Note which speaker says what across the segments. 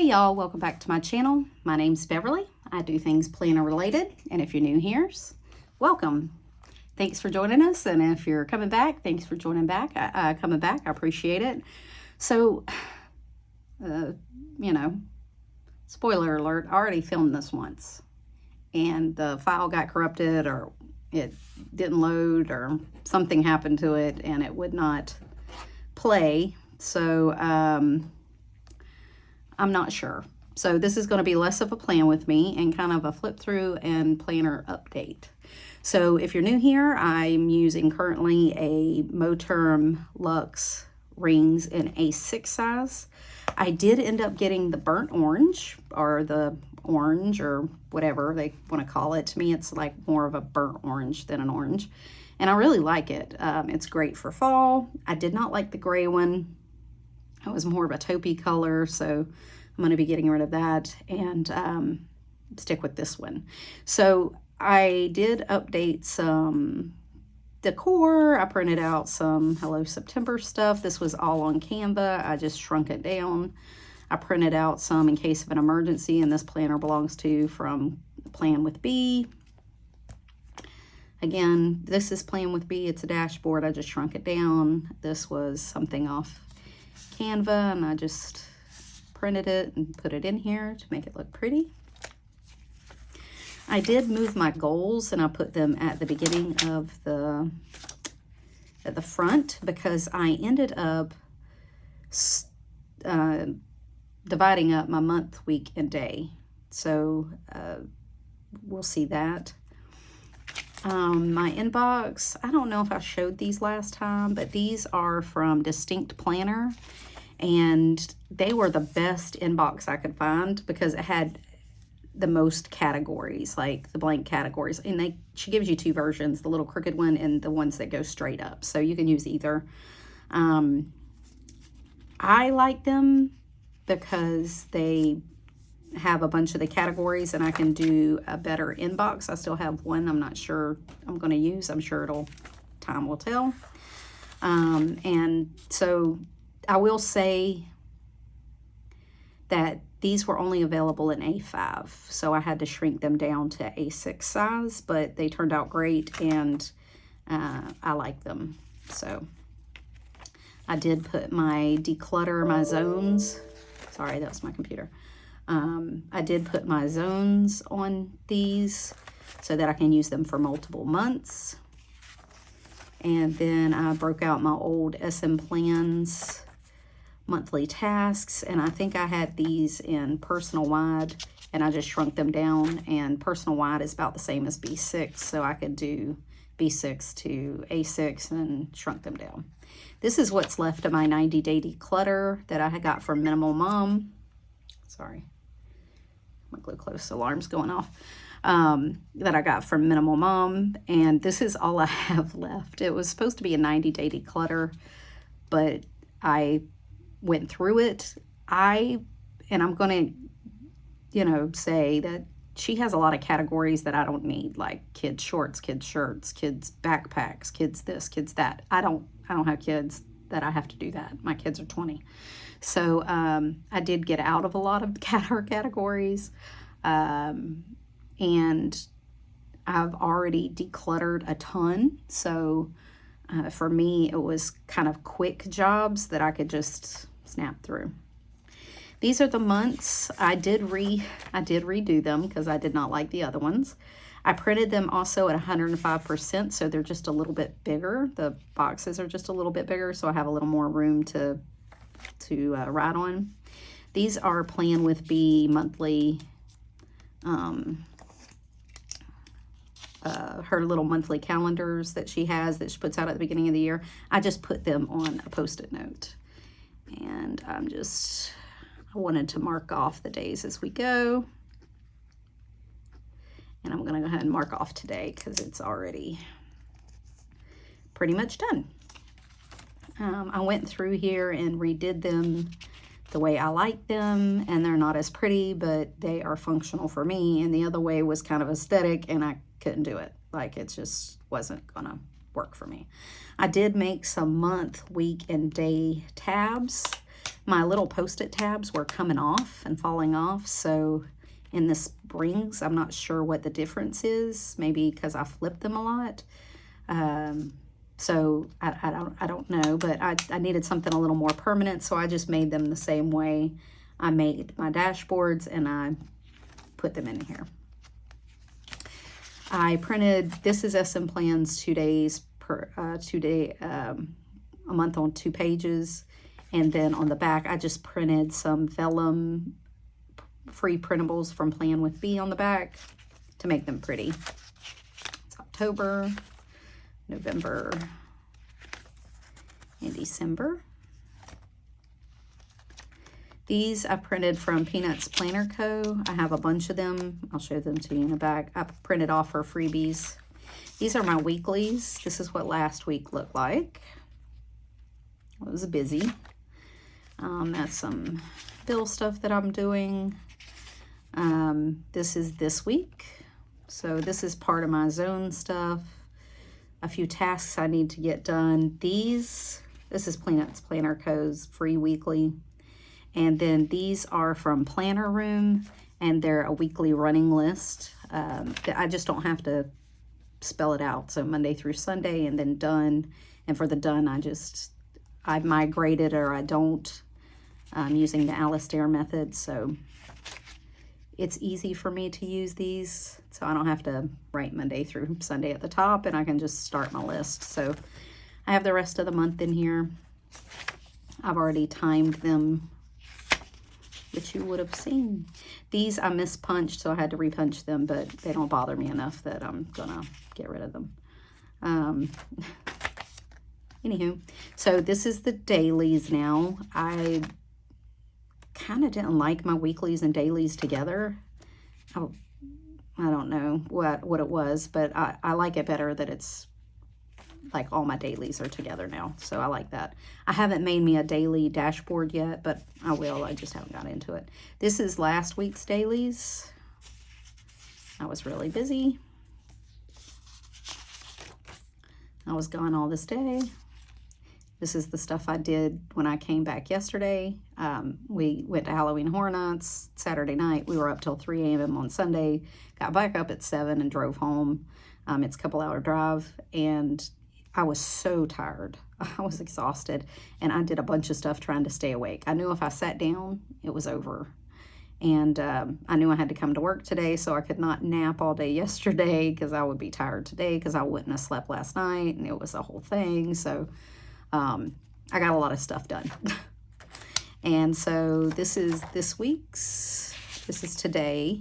Speaker 1: Hey y'all, welcome back to my channel. My name's Beverly. I do things planner related, and if you're new here, welcome. Thanks for joining us, and if you're coming back, thanks for joining back. Coming back, I appreciate it. So, spoiler alert, I already filmed this once, and the file got corrupted, or it didn't load, or something happened to it, and it would not play. So, I'm not sure. So this is going to be less of a plan with me and kind of a flip through and planner update. So if you're new here, I'm using currently a Moterm Luxe rings in A6 size. I did end up getting the burnt orange, or the orange, or whatever they want to call it. To me, it's like more of a burnt orange than an orange. And I really like it. It's great for fall. I did not like the gray one. It was more of a taupey color, so I'm going to be getting rid of that and stick with this one. So I did update some decor. I printed out some Hello September stuff. This was all on Canva. I just shrunk it down. I printed out some in case of an emergency, and this planner belongs to from Plan with B. Again, this is Plan with B. It's a dashboard. I just shrunk it down. This was something off Canva, and I just printed it and put it in here to make it look pretty. I did move my goals, and I put them at the beginning of at the front, because I ended up dividing up my month, week, and day. So we'll see that. My inbox, I don't know if I showed these last time, but these are from Distinct Planner, and they were the best inbox I could find because it had the most categories, like the blank categories, and she gives you two versions, the little crooked one and the ones that go straight up, so you can use either. I like them because they have a bunch of the categories, and I can do a better inbox. I still have one I'm not sure I'm going to use. I'm sure time will tell. And so I will say that these were only available in A5, so I had to shrink them down to A6 size, but they turned out great, and I like them. So I did put my declutter, my zones. Sorry, that was my computer. I did put my zones on these so that I can use them for multiple months. And then I broke out my old SMPlans monthly tasks, and I think I had these in personal wide, and I just shrunk them down, and personal wide is about the same as B6, so I could do B6 to A6 and shrunk them down. This is what's left of my 90-day declutter that I got from Minimal Mom. Sorry, my glue close alarm's going off. That I got from Minimal Mom, and this is all I have left. It was supposed to be a 90-day declutter, but I went through it. I'm going to, say that she has a lot of categories that I don't need, like kids shorts, kids shirts, kids backpacks, kids this, kids that. I don't have kids that I have to do that. My kids are 20. So I did get out of a lot of her categories, and I've already decluttered a ton. So for me, it was kind of quick jobs that I could just snap through. These are the months. I did redo them because I did not like the other ones. I printed them also at 105%, so they're just a little bit bigger. The boxes are just a little bit bigger, so I have a little more room to write on. These are Plan with B monthly, her little monthly calendars that she has that she puts out at the beginning of the year. I just put them on a Post-it note, and I wanted to mark off the days as we go, and I'm going to go ahead and mark off today because it's already pretty much done. I went through here and redid them the way I like them, and they're not as pretty, but they are functional for me, and the other way was kind of aesthetic, and I couldn't do it. Like, it just wasn't gonna work for me. I did make some month, week, and day tabs My little Post-it tabs were coming off and falling off, so in the springs, I'm not sure what the difference is. Maybe because I flipped them a lot. So I don't know, but I needed something a little more permanent, so I just made them the same way I made my dashboards, and I put them in here. I printed, this is SMPlans 2 days per, a month on 2 pages. And then on the back, I just printed some vellum free printables from Plan with B on the back to make them pretty. It's October, November, and December. These I printed from Peanuts Planner Co. I have a bunch of them. I'll show them to you in the back. I printed off for freebies. These are my weeklies. This is what last week looked like. It was busy. That's some bill stuff that I'm doing. This is this week. So this is part of my zone stuff. A few tasks I need to get done. This is Peanuts Planner Co.'s free weekly. And then these are from Planner Room, and they're a weekly running list. I just don't have to spell it out. So Monday through Sunday, and then done. And for the done, I migrate it, or I don't. I'm using the Alistair method, so it's easy for me to use these. So I don't have to write Monday through Sunday at the top, and I can just start my list. So I have the rest of the month in here. I've already timed them, which you would have seen. These I mispunched, so I had to repunch them, but they don't bother me enough that I'm gonna get rid of them. Anywho, so this is the dailies now. I kind of didn't like my weeklies and dailies together. I don't know what it was, but I like it better that it's like all my dailies are together now. So I like that. I haven't made me a daily dashboard yet, but I will. I just haven't got into it. This is last week's dailies. I was really busy. I was gone all this day. This is the stuff I did when I came back yesterday. We went to Halloween Horror Nights Saturday night. We were up till 3 a.m. on Sunday. Got back up at 7 and drove home. It's a couple-hour drive, and I was so tired. I was exhausted, and I did a bunch of stuff trying to stay awake. I knew if I sat down, it was over. And I knew I had to come to work today, so I could not nap all day yesterday because I would be tired today because I wouldn't have slept last night, and it was a whole thing. So I got a lot of stuff done. And so this is this week's. This is today.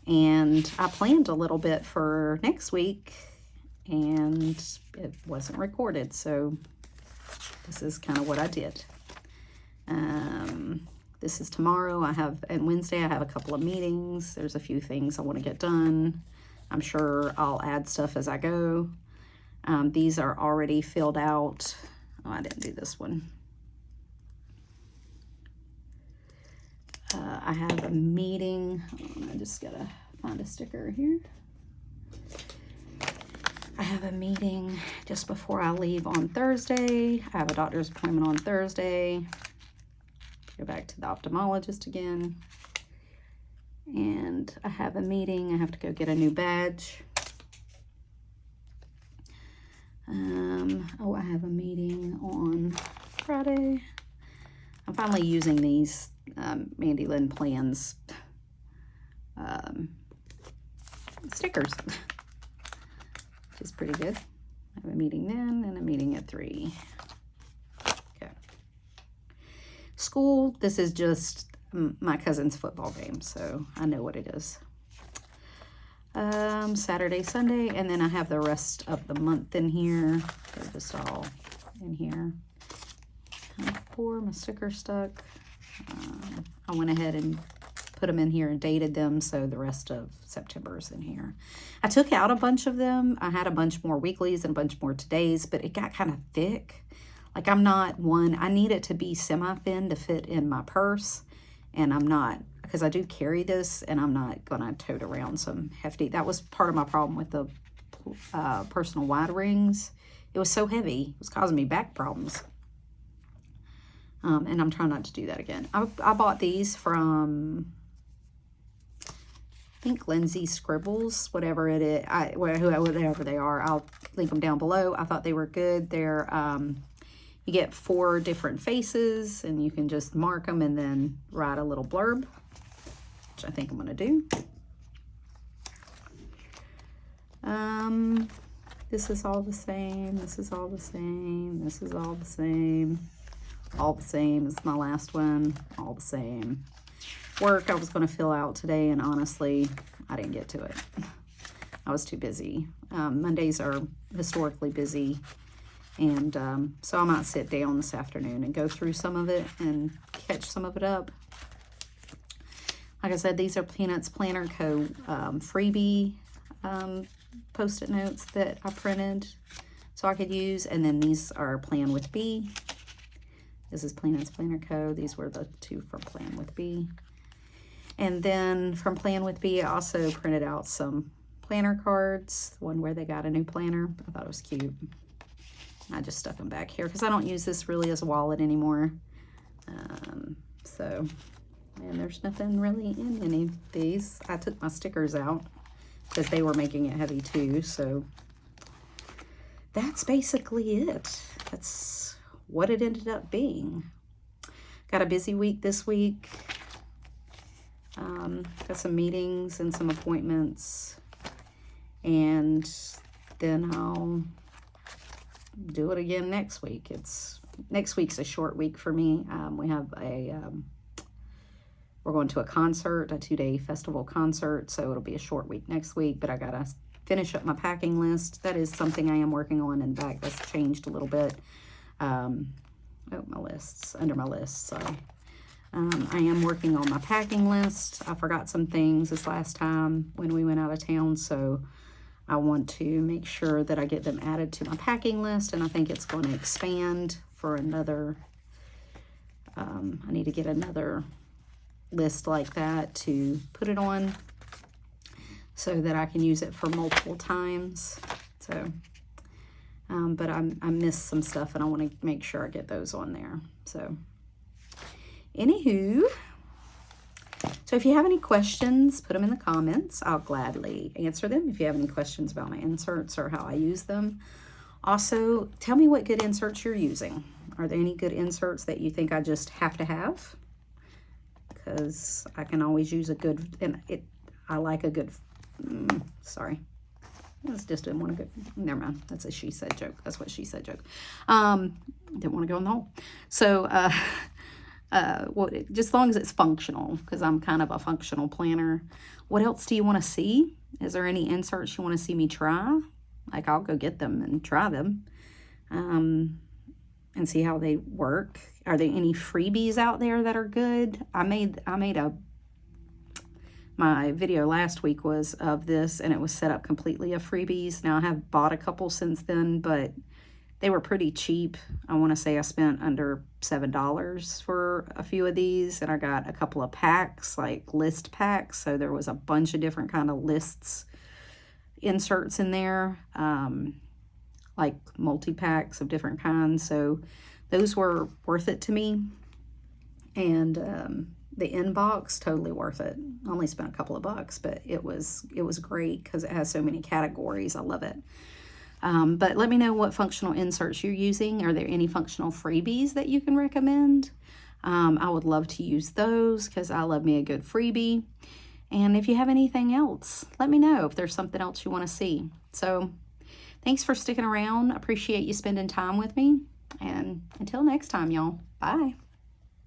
Speaker 1: And I planned a little bit for next week, and it wasn't recorded, so this is kind of what I did. This is tomorrow. And Wednesday I have a couple of meetings. There's a few things I want to get done. I'm sure I'll add stuff as I go. These are already filled out. Oh, I didn't do this one. I have a meeting. I just gotta find a sticker here. I have a meeting just before I leave on Thursday. I have a doctor's appointment on Thursday. Go back to the ophthalmologist again. And I have a meeting. I have to go get a new badge. Oh, I have a meeting on Friday. I'm finally using these MandyLynnPlans stickers, which is pretty good. I have a meeting then and a meeting at 3. Okay. School, this is just my cousin's football game, so I know what it is. Saturday, Sunday, and then I have the rest of the month in here. They're just all in here. Poor, my sticker stuck. I went ahead and put them in here and dated them, so the rest of September is in here. I took out a bunch of them. I had a bunch more weeklies and a bunch more todays, but it got kind of thick. Like I'm not one, I need it to be semi-thin to fit in my purse, and I'm not, because I do carry this, and I'm not gonna tote around some hefty. That was part of my problem with the personal wide rings. It was so heavy, it was causing me back problems. And I'm trying not to do that again. I bought these from, I think, Lindsey Scribbles, whatever it is, whatever they are. I'll link them down below. I thought they were good. They're, you get 4 different faces, and you can just mark them and then write a little blurb, which I think I'm going to do. This is all the same. This is all the same. This is all the same. All the same is my last one. All the same. Work I was going to fill out today, and honestly, I didn't get to it. I was too busy. Mondays are historically busy, and so I might sit down this afternoon and go through some of it and catch some of it up. Like I said, these are Peanuts Planner Co. Freebie Post-it notes that I printed so I could use, and then these are Plan with B. This is Peanuts Planner Co. These were the 2 from Plan with B. And then from Plan with B, I also printed out some planner cards, the one where they got a new planner. I thought it was cute. I just stuck them back here because I don't use this really as a wallet anymore. And there's nothing really in any of these. I took my stickers out because they were making it heavy too. So that's basically it. That's what it ended up being. Got a busy week this week. Got some meetings and some appointments, and then I'll do it again next week. Next week's a short week for me. We have we're going to a concert, a 2-day festival concert, so it'll be a short week next week, but I gotta finish up my packing list. That is something I am working on. In fact, that's changed a little bit. My lists, under my list, so I am working on my packing list. I forgot some things this last time when we went out of town, so I want to make sure that I get them added to my packing list, and I think it's going to expand for another, I need to get another list like that to put it on so that I can use it for multiple times. So, but I missed some stuff, and I want to make sure I get those on there. So, anywho, so if you have any questions, put them in the comments. I'll gladly answer them if you have any questions about my inserts or how I use them. Also, tell me what good inserts you're using. Are there any good inserts that you think I just have to have? Because I can always use a good, and I like a good, sorry. I just didn't want to go, never mind. That's a she said joke. That's what she said joke. Didn't want to go in the hole. So, well, just as long as it's functional, because I'm kind of a functional planner. What else do you want to see? Is there any inserts you want to see me try? Like, I'll go get them and try them, and see how they work. Are there any freebies out there that are good? My video last week was of this, and it was set up completely of freebies. Now, I have bought a couple since then, but they were pretty cheap. I want to say I spent under $7 for a few of these, and I got a couple of packs, like list packs. So there was a bunch of different kind of lists inserts in there, like multi-packs of different kinds. So those were worth it to me. And the inbox, totally worth it. I only spent a couple of bucks, but it was great because it has so many categories. I love it. But let me know what functional inserts you're using. Are there any functional freebies that you can recommend? I would love to use those because I love me a good freebie. And if you have anything else, let me know if there's something else you want to see. So thanks for sticking around. Appreciate you spending time with me. And until next time, y'all. Bye.